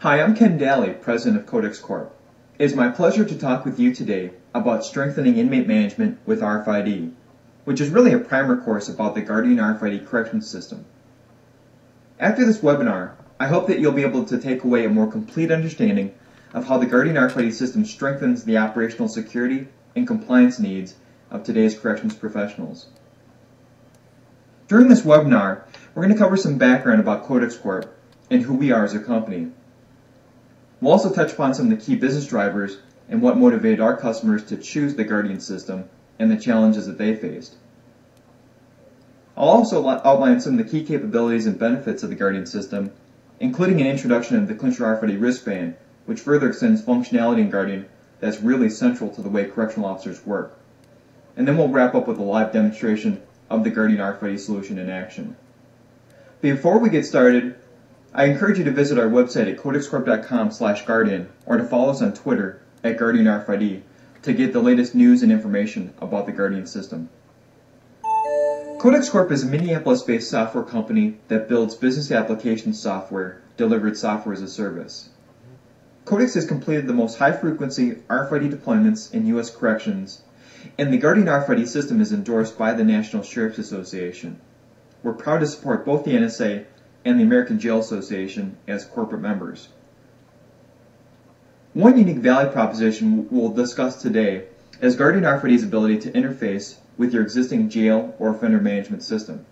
Hi, I'm Ken Daly, President of Codex Corp. It is my pleasure to talk with you today about strengthening inmate management with RFID, which is really a primer course about the GuarDian RFID corrections system. After this webinar, I hope that you'll be able to take away a more complete understanding of how the GuarDian RFID system strengthens the operational security and compliance needs of today's corrections professionals. During this webinar, we're going to cover some background about Codex Corp and who we are as a company. We'll also touch upon some of the key business drivers and what motivated our customers to choose the GuarDian system and the challenges that they faced. I'll also outline some of the key capabilities and benefits of the GuarDian system, including an introduction of the Clincher RFID wristband, which further extends functionality in GuarDian that's really central to the way correctional officers work. And then we'll wrap up with a live demonstration of the GuarDian RFID solution in action. Before we get started, I encourage you to visit our website at codexcorp.com/GuarDian or to follow us on Twitter at GuarDian RFID to get the latest news and information about the GuarDian system. Codex Corp is a Minneapolis-based software company that builds business application software, delivered software as a service. Codex has completed the most high-frequency RFID deployments in U.S. corrections, and the GuarDian RFID system is endorsed by the National Sheriff's Association. We're proud to support both the NSA and the American Jail Association as corporate members. One unique value proposition we'll discuss today is GuarDian RFID's ability to interface with your existing jail or offender management system.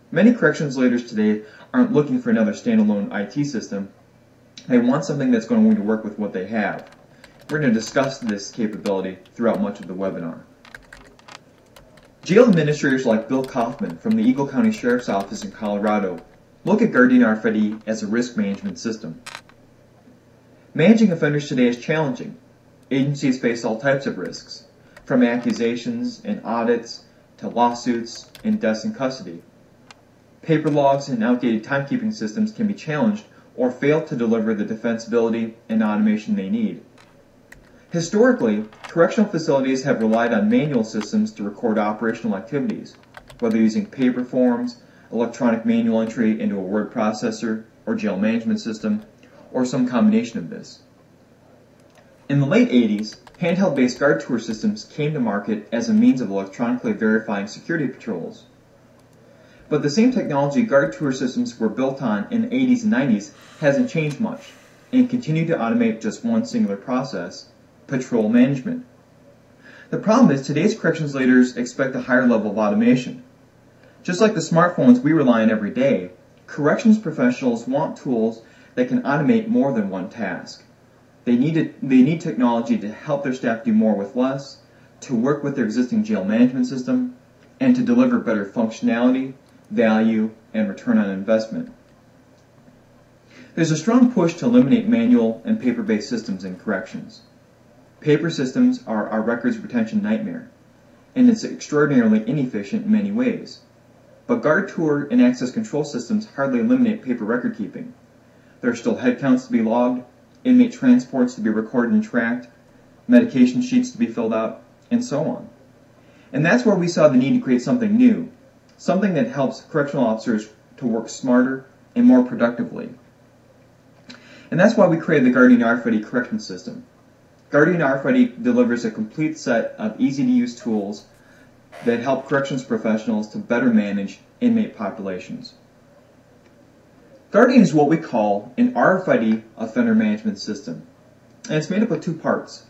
Many corrections leaders today aren't looking for another standalone IT system. They want something that's going to work with what they have. We're going to discuss this capability throughout much of the webinar. Jail administrators like Bill Kaufman from the Eagle County Sheriff's Office in Colorado look at GuarDian RFID as a risk management system. Managing offenders today is challenging. Agencies face all types of risks, from accusations and audits to lawsuits and deaths in custody. Paper logs and outdated timekeeping systems can be challenged or fail to deliver the defensibility and automation they need. Historically, correctional facilities have relied on manual systems to record operational activities, whether using paper forms, electronic manual entry into a word processor or jail management system, or some combination of this. In the late 80s, handheld-based guard tour systems came to market as a means of electronically verifying security patrols. But the same technology guard tour systems were built on in the 80s and 90s hasn't changed much, and continue to automate just one singular process: patrol management. The problem is today's corrections leaders expect a higher level of automation. Just like the smartphones we rely on every day, corrections professionals want tools that can automate more than one task. They need technology to help their staff do more with less, to work with their existing jail management system, and to deliver better functionality, value, and return on investment. There's a strong push to eliminate manual and paper-based systems in corrections. Paper systems are our records retention nightmare, and it's extraordinarily inefficient in many ways. But guard tour and access control systems hardly eliminate paper record keeping. There are still head counts to be logged, inmate transports to be recorded and tracked, medication sheets to be filled out, and so on. And that's where we saw the need to create something new, something that helps correctional officers to work smarter and more productively. And that's why we created the GuarDian RFID correction system. GuarDian RFID delivers a complete set of easy-to-use tools that help corrections professionals to better manage inmate populations. GuarDian is what we call an RFID offender management system, and it's made up of two parts: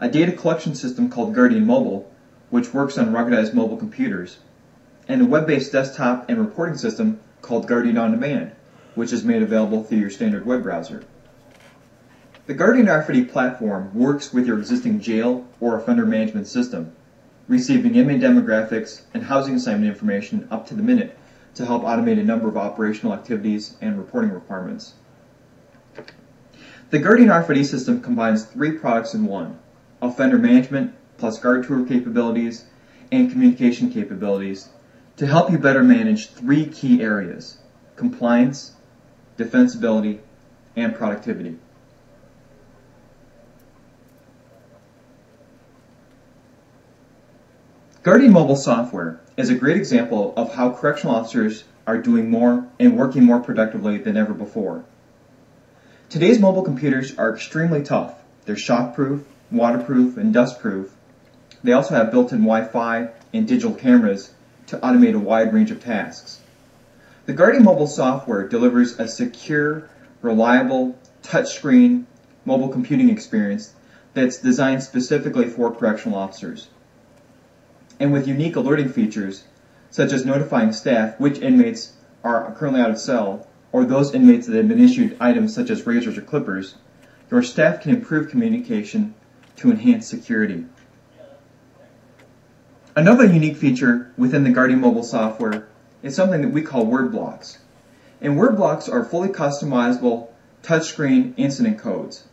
a data collection system called GuarDian Mobile, which works on ruggedized mobile computers, and a web-based desktop and reporting system called GuarDian On Demand, which is made available through your standard web browser. The GuarDian RFID platform works with your existing jail or offender management system, receiving inmate demographics and housing assignment information up to the minute to help automate a number of operational activities and reporting requirements. The GuarDian RFID system combines three products in one: offender management plus guard tour capabilities and communication capabilities to help you better manage three key areas: compliance, defensibility, and productivity. GuarDian Mobile software is a great example of how correctional officers are doing more and working more productively than ever before. Today's mobile computers are extremely tough. They're shockproof, waterproof, and dustproof. They also have built-in Wi-Fi and digital cameras to automate a wide range of tasks. The GuarDian mobile software delivers a secure, reliable, touchscreen mobile computing experience that's designed specifically for correctional officers. And with unique alerting features, such as notifying staff which inmates are currently out of cell, or those inmates that have been issued items such as razors or clippers, your staff can improve communication to enhance security. Another unique feature within the GuarDian mobile software is something that we call word blocks. And word blocks are fully customizable touchscreen incident codes.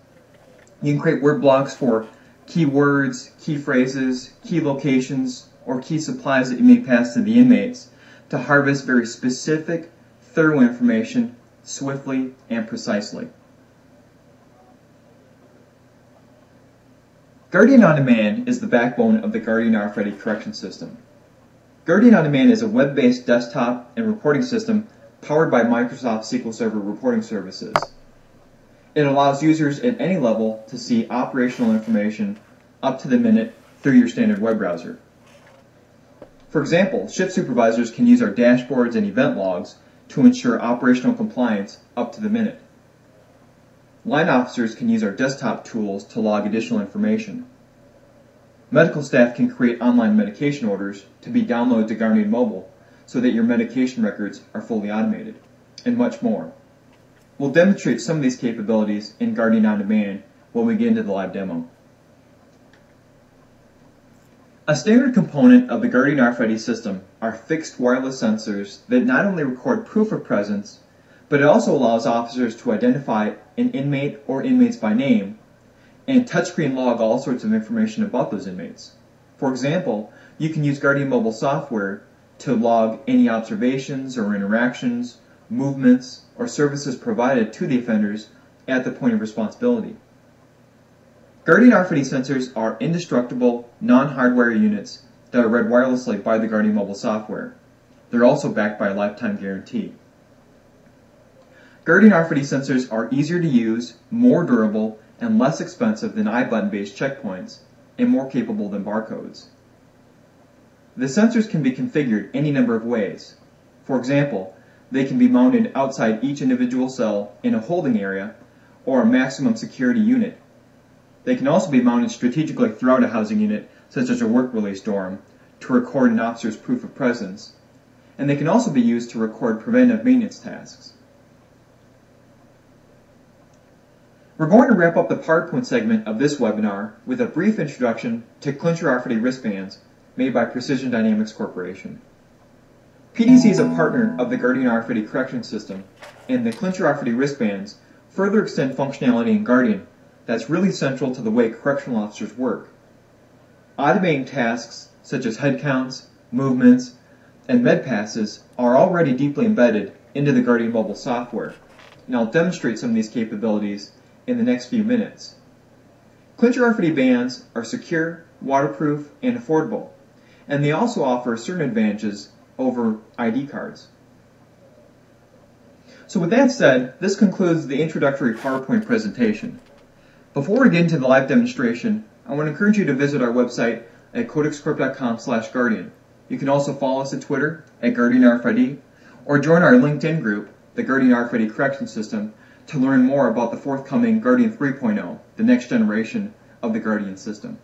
You can create word blocks for key words, key phrases, key locations, or key supplies that you may pass to the inmates to harvest very specific, thorough information swiftly and precisely. GuarDian On Demand is the backbone of the GuarDian RFID correction system. GuarDian On Demand is a web-based desktop and reporting system powered by Microsoft SQL Server reporting services. It allows users at any level to see operational information up to the minute through your standard web browser. For example, shift supervisors can use our dashboards and event logs to ensure operational compliance up to the minute. Line officers can use our desktop tools to log additional information. Medical staff can create online medication orders to be downloaded to GuarDian Mobile so that your medication records are fully automated, and much more. We'll demonstrate some of these capabilities in GuarDian On Demand when we get into the live demo. A standard component of the GuarDian RFID system are fixed wireless sensors that not only record proof of presence, but it also allows officers to identify an inmate or inmates by name and touchscreen log all sorts of information about those inmates. For example, you can use GuarDian mobile software to log any observations or interactions, movements, or services provided to the offenders at the point of responsibility. GuarDian RFID sensors are indestructible, non-hardware units that are read wirelessly by the GuarDian mobile software. They're also backed by a lifetime guarantee. GuarDian RFID sensors are easier to use, more durable, and less expensive than iButton-based checkpoints, and more capable than barcodes. The sensors can be configured any number of ways. For example, they can be mounted outside each individual cell in a holding area or a maximum security unit. They can also be mounted strategically throughout a housing unit, such as a work release dorm, to record an officer's proof of presence. And they can also be used to record preventive maintenance tasks. We're going to wrap up the PowerPoint segment of this webinar with a brief introduction to Clincher RFID wristbands made by Precision Dynamics Corporation. PDC is a partner of the GuarDian RFID correction system, and the Clincher RFID wristbands further extend functionality in GuarDian that's really central to the way correctional officers work. Automating tasks such as head counts, movements, and med passes are already deeply embedded into the GuarDian mobile software, and I'll demonstrate some of these capabilities in the next few minutes. Clincher RFID bands are secure, waterproof, and affordable, and they also offer certain advantages over ID cards. So with that said, this concludes the introductory PowerPoint presentation. Before we get into the live demonstration, I want to encourage you to visit our website at codexcorp.com/GuarDian. You can also follow us at Twitter at GuarDian RFID, or join our LinkedIn group, the GuarDian RFID Correction System, to learn more about the forthcoming GuarDian 3.0, the next generation of the GuarDian system.